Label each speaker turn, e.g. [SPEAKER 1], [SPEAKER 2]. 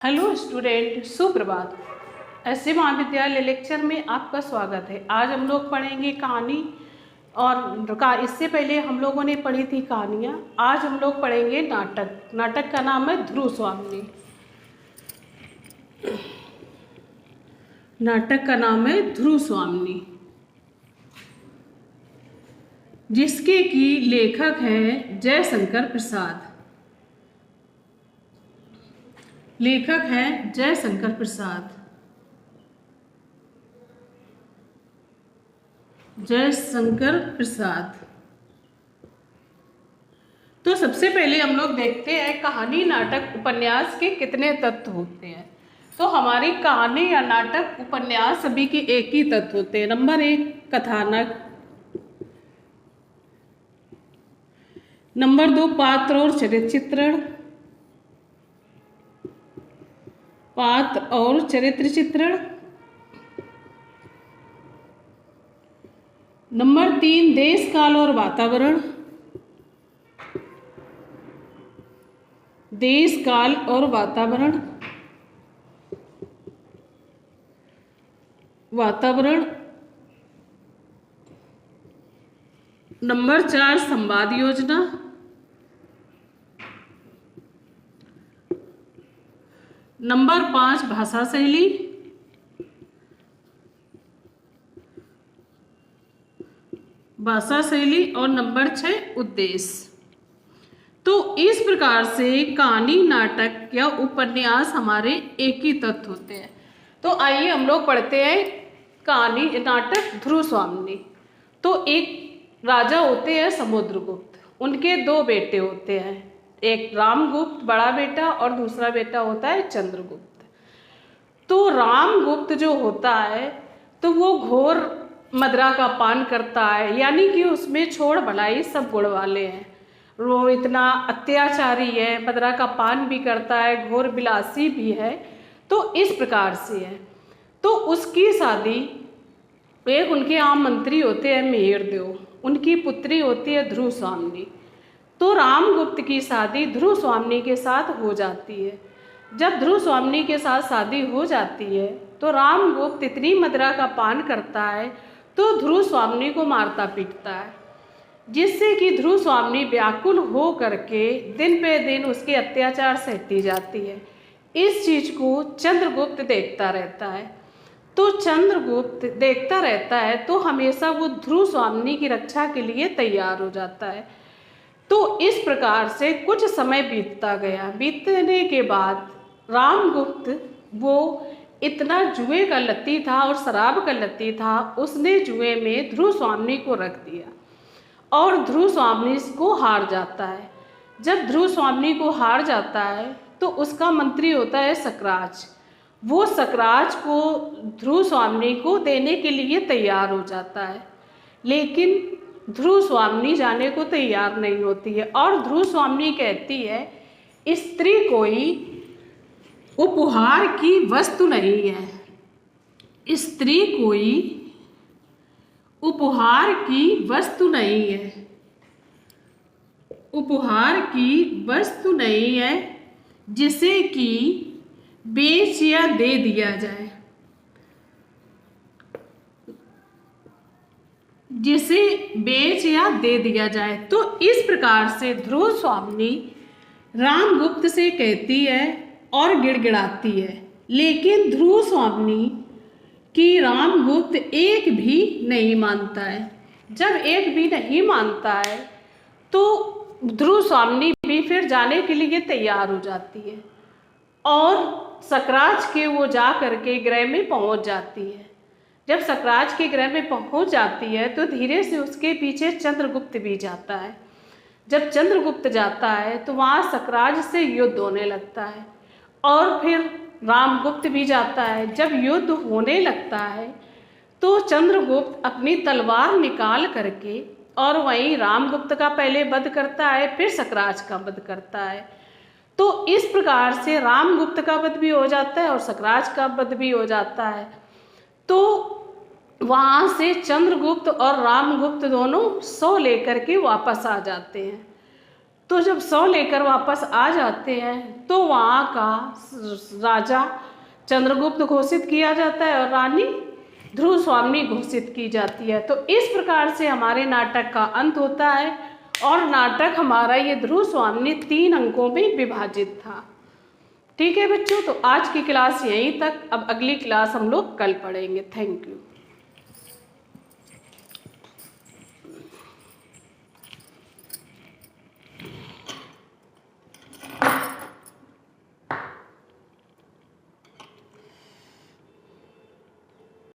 [SPEAKER 1] Hello student, सुप्रभात। ऐसे महाविद्यालय लेक्चर में आपका स्वागत है। आज हम लोग पढ़ेंगे कहानी और इससे पहले हम लोगों ने पढ़ी थी कहानियाँ। आज हम लोग पढ़ेंगे नाटक। नाटक का नाम है ध्रुव स्वामिनी। नाटक का नाम है ध्रुव स्वामिनी, जिसके की लेखक हैं जयशंकर प्रसाद। लेखक हैं जयशंकर प्रसाद। जयशंकर प्रसाद। तो सबसे पहले हम लोग देखते हैं कहानी, नाटक, उपन्यास के कितने तत्व होते हैं। तो हमारी कहानी या नाटक, उपन्यास सभी के एक ही तत्व होते हैं। नंबर 1 कथानक, नंबर 2 पात्र और चरित्र चित्रण, पात्र और चरित्र चित्रण, नंबर 3 देश काल और वातावरण, देश काल और वातावरण, नंबर 4 संवाद योजना, नंबर 5 भाषा शैली, और नंबर 6 उद्देश्य। तो इस प्रकार से कहानी, नाटक या उपन्यास हमारे एक ही तत्व होते हैं। तो आइए हम लोग पढ़ते हैं कहानी, नाटक ध्रुव स्वामिनी। तो एक राजा होते हैं समुद्रगुप्त। उनके 2 बेटे होते हैं, एक रामगुप्त बड़ा बेटा और दूसरा बेटा होता है चंद्रगुप्त। तो रामगुप्त जो होता है तो वो घोर मदिरा का पान करता है, यानी कि उसमें छोड़ भलाई सब गुण वाले हैं। वो इतना अत्याचारी है, मदिरा का पान भी करता है, घोर विलासी भी है। तो इस प्रकार से है। तो उसकी शादी, एक उनके आम मंत्री होते हैं मिहिरदेव, उनकी पुत्री होती है ध्रुव स्वामिनी। तो रामगुप्त की शादी ध्रुव स्वामिनी के साथ हो जाती है। जब ध्रुव स्वामिनी के साथ शादी हो जाती है तो रामगुप्त इतनी मदिरा का पान करता है तो ध्रुव स्वामिनी को मारता पीटता है, जिससे कि ध्रुव स्वामिनी व्याकुल हो करके दिन पे दिन उसके अत्याचार सहती जाती है। इस चीज को चंद्रगुप्त देखता रहता है। तो चंद्रगुप्त देखता रहता है तो हमेशा वो ध्रुव स्वामिनी की रक्षा के लिए तैयार हो जाता है। तो इस प्रकार से कुछ समय बीतता गया। बीतने के बाद रामगुप्त वो इतना जुए का लत्ती था और शराब का लत्ती था, उसने जुए में ध्रुव स्वामिनी को रख दिया और ध्रुव स्वामिनी को हार जाता है। जब ध्रुव स्वामिनी को हार जाता है तो उसका मंत्री होता है सकराज। वो सकराज को ध्रुव स्वामिनी को देने के लिए तैयार हो जाता है, लेकिन ध्रुव स्वामिनी जाने को तैयार नहीं होती है। और ध्रुव स्वामिनी कहती है स्त्री कोई उपहार की वस्तु नहीं है, स्त्री कोई उपहार की वस्तु नहीं है, उपहार की वस्तु नहीं है जिसे कि बेच या दे दिया जाए, जिसे बेच या दे दिया जाए। तो इस प्रकार से ध्रुव स्वामिनी रामगुप्त से कहती है और गिड़गिड़ाती है, लेकिन ध्रुव स्वामिनी कि रामगुप्त एक भी नहीं मानता है। जब एक भी नहीं मानता है तो ध्रुव स्वामिनी भी फिर जाने के लिए तैयार हो जाती है और सकराज के वो जा करके गृह में पहुंच जाती है। जब सकराज के गृह में पहुंच जाती है तो धीरे से उसके पीछे चंद्रगुप्त भी जाता है। जब चंद्रगुप्त जाता है तो वहाँ सकराज से युद्ध होने लगता है और फिर रामगुप्त भी जाता है। जब युद्ध होने लगता है तो चंद्रगुप्त अपनी तलवार निकाल करके और वहीं रामगुप्त का पहले वध करता है, फिर सकराज का वध करता है। तो इस प्रकार से रामगुप्त का वध भी हो जाता है और सकराज का वध भी हो जाता है। तो वहाँ से चंद्रगुप्त और रामगुप्त दोनों सौ लेकर के वापस आ जाते हैं। तो जब 100 लेकर वापस आ जाते हैं तो वहाँ का राजा चंद्रगुप्त घोषित किया जाता है और रानी ध्रुव स्वामिनी घोषित की जाती है। तो इस प्रकार से हमारे नाटक का अंत होता है और नाटक हमारा ये ध्रुव स्वामिनी 3 अंकों में विभाजित था। ठीक है बच्चों, तो आज की क्लास यहीं तक। अब अगली क्लास हम लोग कल पढ़ेंगे। Thank you.